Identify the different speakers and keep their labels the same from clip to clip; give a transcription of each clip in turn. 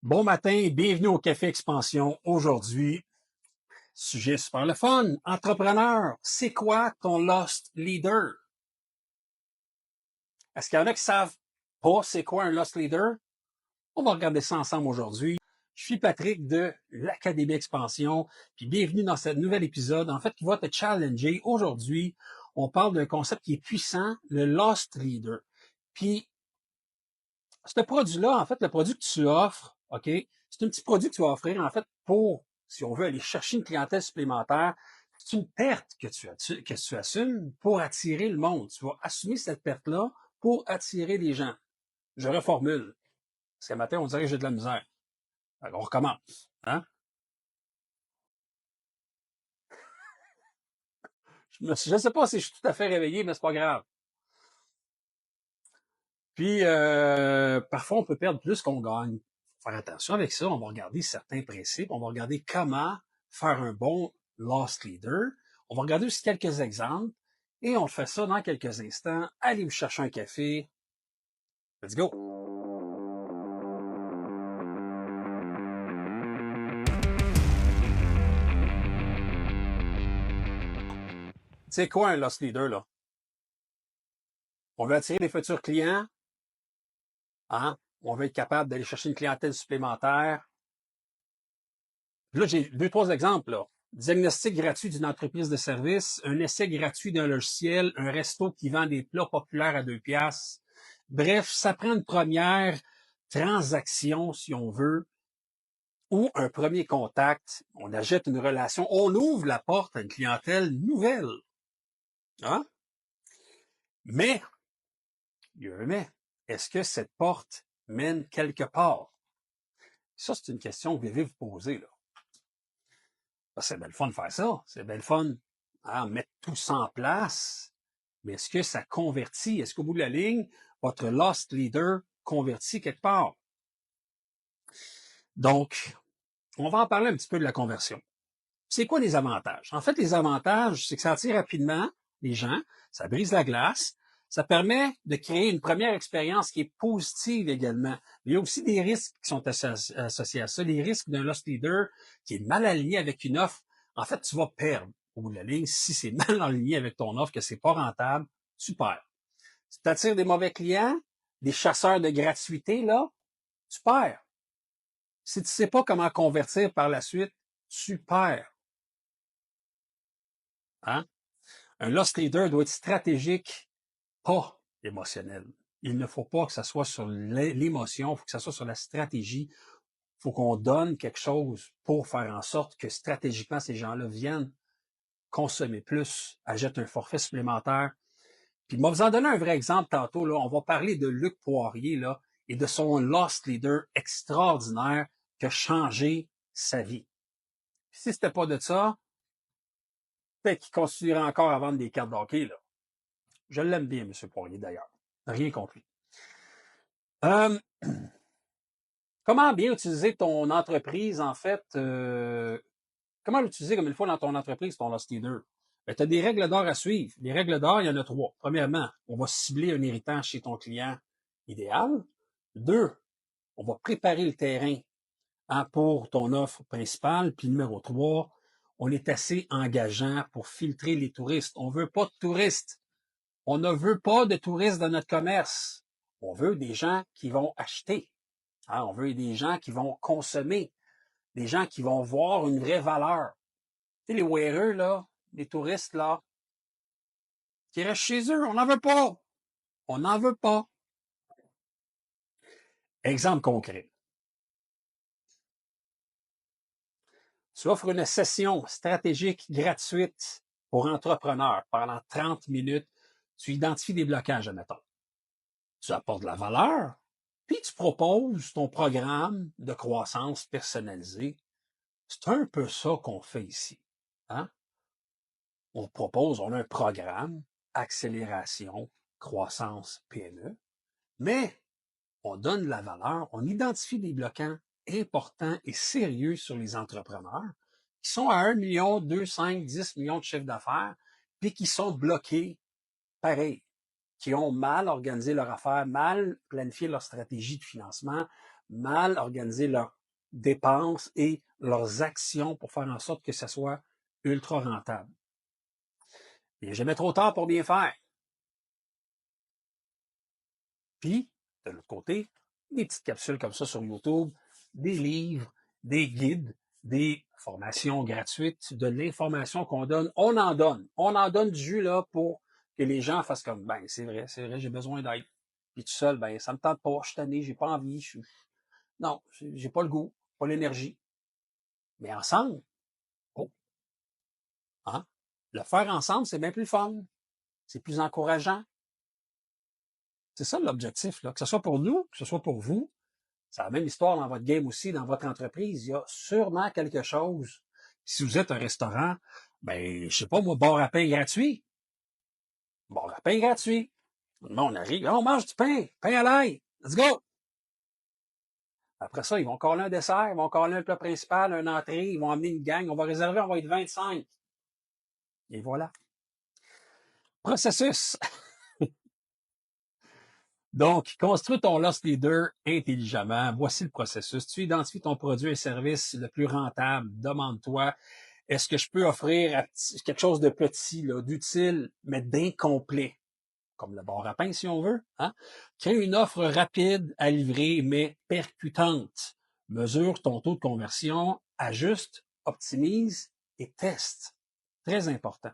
Speaker 1: Bon matin, bienvenue au Café Expansion. Aujourd'hui, sujet super le fun. Entrepreneur, c'est quoi ton lost leader? Est-ce qu'il y en a qui savent pas c'est quoi un lost leader? On va regarder ça ensemble aujourd'hui. Je suis Patrick de l'Académie Expansion, puis bienvenue dans ce nouvel épisode, en fait, qui va te challenger. Aujourd'hui, on parle d'un concept qui est puissant, le lost leader. Puis, ce produit-là, en fait, le produit que tu offres, OK, c'est un petit produit que tu vas offrir, en fait, pour, si on veut aller chercher une clientèle supplémentaire, c'est une perte que tu assumes pour attirer le monde. Tu vas assumer cette perte-là pour attirer les gens. Je reformule. Parce qu'à matin, on dirait que j'ai de la misère. Alors, on recommence. Hein? Je ne sais pas si je suis tout à fait réveillé, mais c'est pas grave. Puis, parfois, on peut perdre plus qu'on gagne. Faut faire attention avec ça. On va regarder certains principes. On va regarder comment faire un bon lost leader. On va regarder aussi quelques exemples. Et on fait ça dans quelques instants. Allez vous chercher un café. Let's go. C'est quoi un lost leader, là? On veut attirer des futurs clients. Hein? On veut être capable d'aller chercher une clientèle supplémentaire. Là, j'ai deux, trois exemples, là. Diagnostic gratuit d'une entreprise de service, un essai gratuit d'un logiciel, un resto qui vend des plats populaires à 2 piastres. Bref, ça prend une première transaction, si on veut, ou un premier contact. On achète une relation. On ouvre la porte à une clientèle nouvelle. Hein? Mais, il y a un mais. Est-ce que cette porte mène quelque part? Ça, c'est une question que vous devez vous poser, là. C'est bien le fun de faire ça. C'est bien le fun, hein, mettre tout ça en place. Mais est-ce que ça convertit? Est-ce qu'au bout de la ligne, votre lost leader convertit quelque part? Donc, on va en parler un petit peu de la conversion. C'est quoi les avantages? En fait, les avantages, c'est que ça attire rapidement les gens, ça brise la glace, ça permet de créer une première expérience qui est positive également. Il y a aussi des risques qui sont associés à ça. Les risques d'un lost leader qui est mal aligné avec une offre. En fait, tu vas perdre au bout de la ligne. Si c'est mal aligné avec ton offre, que c'est pas rentable, tu perds. Si tu attires des mauvais clients, des chasseurs de gratuité, là, tu perds. Si tu sais pas comment convertir par la suite, tu perds. Hein? Un lost leader doit être stratégique, pas émotionnel. Il ne faut pas que ça soit sur l'émotion, il faut que ça soit sur la stratégie. Il faut qu'on donne quelque chose pour faire en sorte que stratégiquement, ces gens-là viennent consommer plus, achètent un forfait supplémentaire. Puis, je vais vous en donner un vrai exemple tantôt. Là, on va parler de Luc Poirier là, et de son lost leader extraordinaire qui a changé sa vie. Puis, si c'était pas de ça, peut-être qu'il continuerait encore à vendre des cartes d'hockey, là. Je l'aime bien, M. Poirier, d'ailleurs. Rien contre lui. Euh, comment bien utiliser ton entreprise, en fait? Comment l'utiliser comme il faut dans ton entreprise, ton lost leader? Ben, tu as des règles d'or à suivre. Les règles d'or, il y en a 3. Premièrement, on va cibler un héritant chez ton client idéal. 2, on va préparer le terrain, hein, pour ton offre principale. Puis numéro 3, on est assez engageant pour filtrer les touristes. On veut pas de touristes. On ne veut pas de touristes dans notre commerce. On veut des gens qui vont acheter. Hein, on veut des gens qui vont consommer, des gens qui vont voir une vraie valeur. Tu sais, les wearers, là, les touristes, là, qui restent chez eux, on n'en veut pas. On n'en veut pas. Exemple concret. Tu offres une session stratégique gratuite pour entrepreneurs pendant 30 minutes. Tu identifies des blocages, admettons. Tu apportes de la valeur, puis tu proposes ton programme de croissance personnalisé. C'est un peu ça qu'on fait ici. Hein? On a un programme, accélération, croissance, PME, mais on donne de la valeur, on identifie des bloquants importants et sérieux sur les entrepreneurs qui sont à 1 million, 2, 5, 10 millions de chiffres d'affaires, puis qui sont bloqués pareil, qui ont mal organisé leur affaire, mal planifié leur stratégie de financement, mal organisé leurs dépenses et leurs actions pour faire en sorte que ça soit ultra rentable. Il n'est jamais trop tard pour bien faire. Puis, de l'autre côté, des petites capsules comme ça sur YouTube, des livres, des guides, des formations gratuites, de l'information qu'on donne. On en donne. On en donne du jus là pour que les gens fassent comme, ben, c'est vrai, j'ai besoin d'aide. Puis tout seul, ben, ça me tente pas, je suis tanné, j'ai pas envie, non, j'ai pas le goût, pas l'énergie. Mais ensemble, oh, hein, le faire ensemble, c'est bien plus fun. C'est plus encourageant. C'est ça l'objectif, là. Que ce soit pour nous, que ce soit pour vous. C'est la même histoire dans votre game aussi, dans votre entreprise. Il y a sûrement quelque chose. Si vous êtes un restaurant, ben, je sais pas, moi, bar à pain gratuit. Bar à pain gratuit. On arrive, on mange du pain, pain à l'ail. Let's go! Après ça, ils vont coller un dessert, ils vont coller un plat principal, une entrée, ils vont amener une gang, on va réserver, on va être 25. Et voilà. Processus. Donc, construis ton loss leader intelligemment. Voici le processus. Tu identifies ton produit et service le plus rentable. Demande-toi, est-ce que je peux offrir quelque chose de petit, d'utile, mais d'incomplet, comme le bar à pain si on veut, hein? Crée une offre rapide à livrer, mais percutante. Mesure ton taux de conversion, ajuste, optimise et teste. Très important.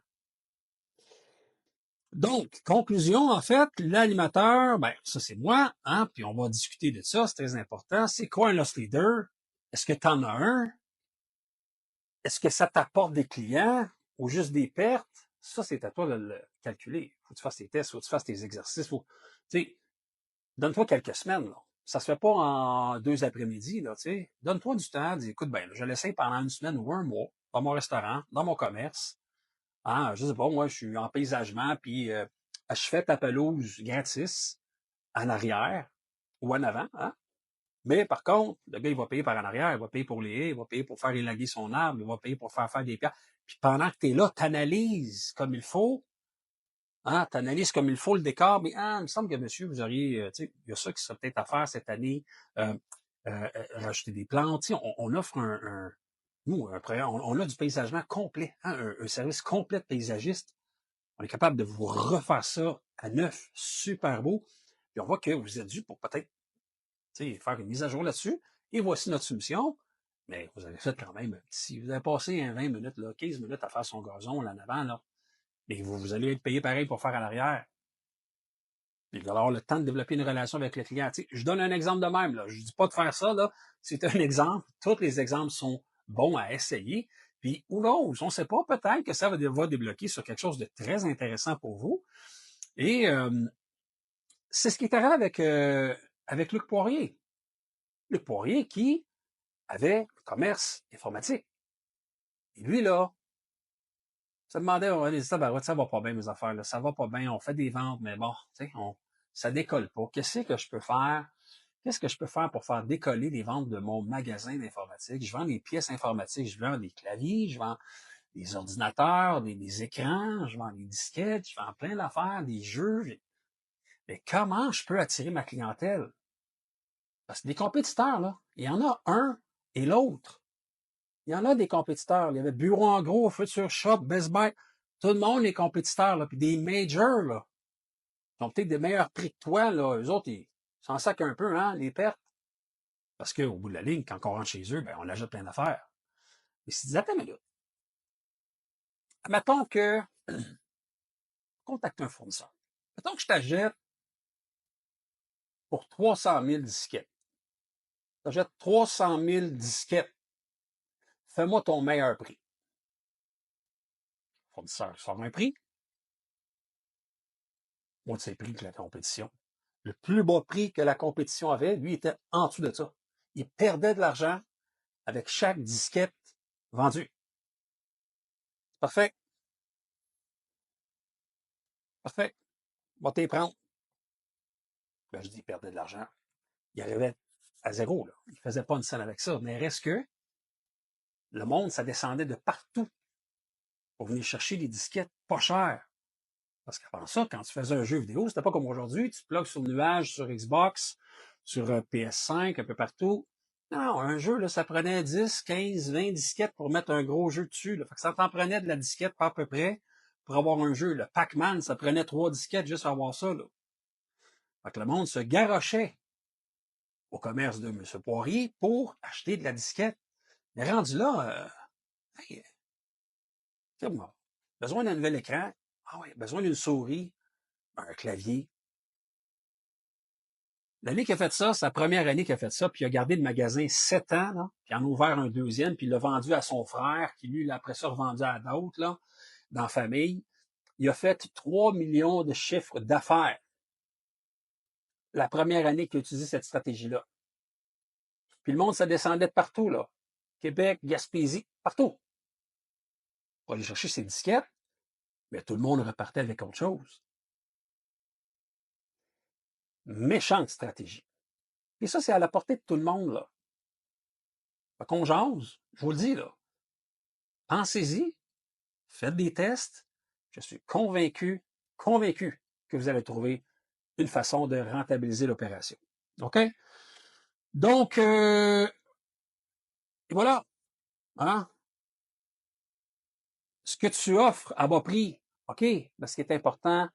Speaker 1: Donc, conclusion, en fait, l'animateur, ben, ça c'est moi, hein, puis on va discuter de ça, c'est très important. C'est quoi un loss leader? Est-ce que tu en as un? Est-ce que ça t'apporte des clients ou juste des pertes? Ça, c'est à toi de le calculer. Faut que tu fasses tes tests, faut que tu fasses tes exercices. Tu sais, donne-toi quelques semaines, là. Ça se fait pas en 2 après-midi, là, tu sais. Donne-toi du temps, dis, écoute, ben, je l'essaye pendant une semaine ou un mois, dans mon restaurant, dans mon commerce. Hein, je sais pas, moi, je suis en paysagement, puis je fais ta pelouse gratis en arrière ou en avant, hein. Mais par contre, le gars, il va payer par en arrière, il va payer pour les haies, il va payer pour faire élaguer son arbre, il va payer pour faire des pierres. Puis pendant que tu es là, tu analyses comme il faut, hein, tu analyses comme il faut le décor, mais il me semble que monsieur, vous auriez, tu sais, il y a ça qui serait peut-être à faire cette année, euh, rajouter des plantes. Tu sais, on offre nous, on a du paysagement complet, hein, un service complet de paysagiste. On est capable de vous refaire ça à neuf, super beau. Puis on voit que vous êtes dû pour peut-être faire une mise à jour là-dessus. Et voici notre solution. Mais vous avez fait quand même, si vous avez passé 20 minutes, là, 15 minutes à faire son gazon là en avant, là, mais vous allez être payé pareil pour faire à l'arrière. Puis vous allez avoir le temps de développer une relation avec le client. Je donne un exemple de même. Là. Je ne dis pas de faire ça. Là. C'est un exemple. Tous les exemples sont bons à essayer. Puis, ou non, on ne sait pas, peut-être que ça va débloquer sur quelque chose de très intéressant pour vous. Et c'est ce qui est arrivé avec Luc Poirier. Luc Poirier qui avait un commerce informatique. Et lui, là, ça demandait, ça va pas bien mes affaires, là, ça va pas bien, on fait des ventes, mais bon, ça décolle pas. Qu'est-ce que je peux faire? Qu'est-ce que je peux faire pour faire décoller les ventes de mon magasin d'informatique? Je vends des pièces informatiques, je vends des claviers, je vends des ordinateurs, des écrans, je vends des disquettes, je vends plein d'affaires, des jeux. Mais comment je peux attirer ma clientèle? Parce que des compétiteurs, là, il y en a un et l'autre. Il y en a des compétiteurs. Il y avait Bureau en gros, Future Shop, Best Buy. Tout le monde est compétiteur, là. Puis des majors, là. Ils ont peut-être des meilleurs prix que toi, là. Eux autres, ils s'en sacent un peu, hein, les pertes. Parce qu'au bout de la ligne, quand on rentre chez eux, ben, on achète plein d'affaires. Mais si tu dis, attends une minute. Mettons que, contacte un fournisseur. Mettons que je t'achète pour 300 000 disquettes. T'achètes 300 000 disquettes. Fais-moi ton meilleur prix. Le fournisseur sort un prix. Moitié prix que la compétition. Le plus bas prix que la compétition avait, lui, était en dessous de ça. Il perdait de l'argent avec chaque disquette vendue. Parfait. Parfait. Va t'y prendre. Ben, je dis, il perdait de l'argent. Il arrivait à zéro, là. Il faisait pas une scène avec ça. Mais reste que le monde, ça descendait de partout pour venir chercher des disquettes pas chères. Parce qu'avant ça, quand tu faisais un jeu vidéo, c'était pas comme aujourd'hui, tu te plugues sur le nuage, sur Xbox, sur PS5, un peu partout. Non, un jeu, là, ça prenait 10, 15, 20 disquettes pour mettre un gros jeu dessus. Là. Fait que ça t'en prenait de la disquette pas à peu près pour avoir un jeu. Le Pac-Man, ça prenait 3 disquettes juste pour avoir ça. Là. Fait que le monde se garochait au commerce de M. Poirier pour acheter de la disquette. Mais rendu là, hey, c'est bon. Besoin d'un nouvel écran. Ah ouais, besoin d'une souris, un clavier. L'année qu'il a fait ça, c'est la première année qu'il a fait ça, puis il a gardé le magasin 7 ans, là, puis il en a ouvert un deuxième, puis il l'a vendu à son frère, qui lui, l'a après ça revendu à d'autres, là, dans la famille. Il a fait 3 millions de chiffres d'affaires la première année qu'il a utilisé cette stratégie-là. Puis le monde, ça descendait de partout, là. Québec, Gaspésie, partout. Pour aller chercher ses disquettes, mais tout le monde repartait avec autre chose. Méchante stratégie. Et ça, c'est à la portée de tout le monde, là. Fait qu'on jase, je vous le dis, là. Pensez-y, faites des tests. Je suis convaincu que vous allez trouver une façon de rentabiliser l'opération. OK? Donc, et voilà. Hein? Ce que tu offres à bas prix, OK, mais ce qui est important,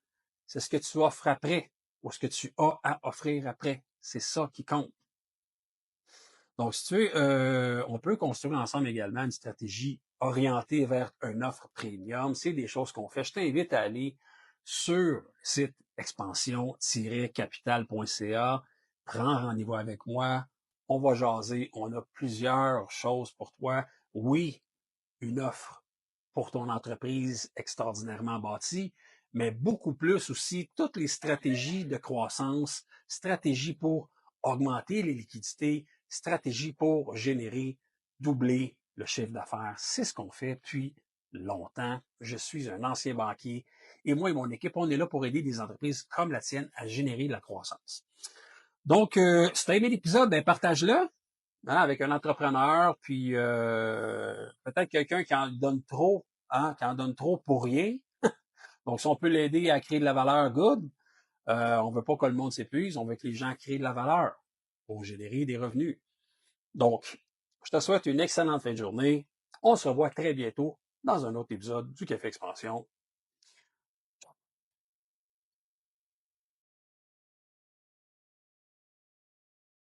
Speaker 1: c'est ce que tu offres après ou ce que tu as à offrir après. C'est ça qui compte. Donc, si tu veux, on peut construire ensemble également une stratégie orientée vers une offre premium. C'est des choses qu'on fait. Je t'invite à aller sur le site expansion-capital.ca. Prends rendez-vous avec moi. On va jaser. On a plusieurs choses pour toi. Oui, une offre pour ton entreprise extraordinairement bâtie, mais beaucoup plus aussi toutes les stratégies de croissance, stratégies pour augmenter les liquidités, stratégies pour générer, doubler le chiffre d'affaires. C'est ce qu'on fait depuis longtemps. Je suis un ancien banquier et moi et mon équipe, on est là pour aider des entreprises comme la tienne à générer de la croissance. Donc, si tu as aimé l'épisode, ben partage-le. Hein, avec un entrepreneur, puis peut-être quelqu'un qui en donne trop, hein, qui en donne trop pour rien. Donc, si on peut l'aider à créer de la valeur, good. On veut pas que le monde s'épuise, on veut que les gens créent de la valeur pour générer des revenus. Donc, je te souhaite une excellente fin de journée. On se revoit très bientôt dans un autre épisode du Café Expansion.